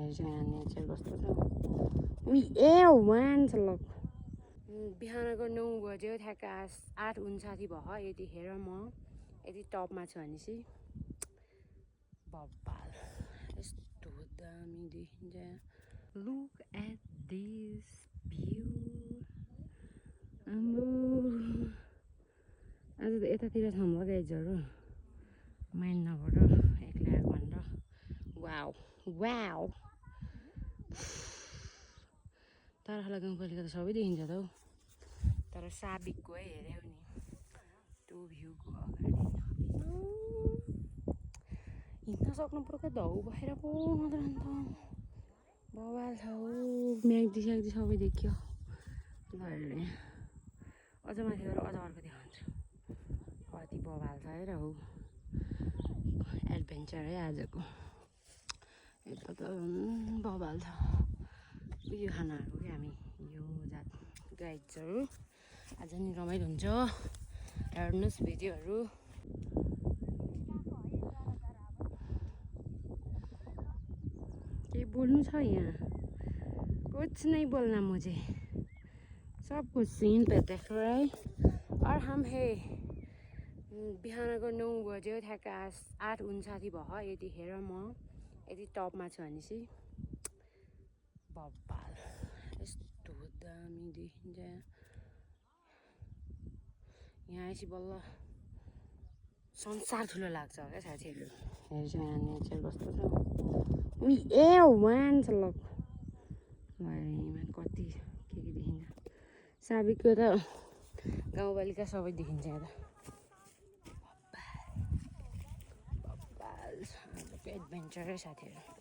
हेर्छु यहाँ नेचर कस्तो छ ए वान छ ल बिहानको 9 बज्यो ठ्याक्क 8:59 भयो यतिखेर म यति टपमा छु भनेपछि बब्बाल यस्तो दामी देखिन्छ लुक एट दिस भ्यू आज त यतातिर छ होला गाइजहरू माइन्ड नगर एक्लै आएको भनेर वाउ वाउ ताराखोला गाउँपालिका त सबै देखिन्छ त हौ तर साबिकको है हेऱ्यौ नि त्यो भ्यूको अगाडि हिँड्न सक्नु पर्छ धौ भएर पो मात्र अन्त बवाल छ हौ म्याग्दी स्याग्दी सबै देखियो ल अझ माथि गएर अझ अर्को देखाउँछु कति बवाल छ हेर हौ एडभेन्चर है आजको यता त बवाल छ उयो खानाहरू कि हामी यो जात गाइड्सहरू आज नि रमाइलो हुन्छ हेर्नुहोस् भिडियोहरू के बोल्नु छ यहाँ कुछ नहीं बोलना मुझे सब कुछ सीन पे देख रहा है और हम है बिहानको 9 बज्यो ठ्याक्क 8:59 भयो यतिखेर म यति टपमा छु भनेपछि बब्बाल यस्तो दामी देखिन्छ यहाँ आएपछि बल्ल संसार ठुलो लाग्छ क्या साथीहरू हेर्छु यहाँ नेचर कस्तो छ ए वान छ ल कति के देखिन्छ साबिकको त गाउँपालिका सबै देखिन्छ यहाँ त बब्बाल आजको एडभेन्चर है साथीहरू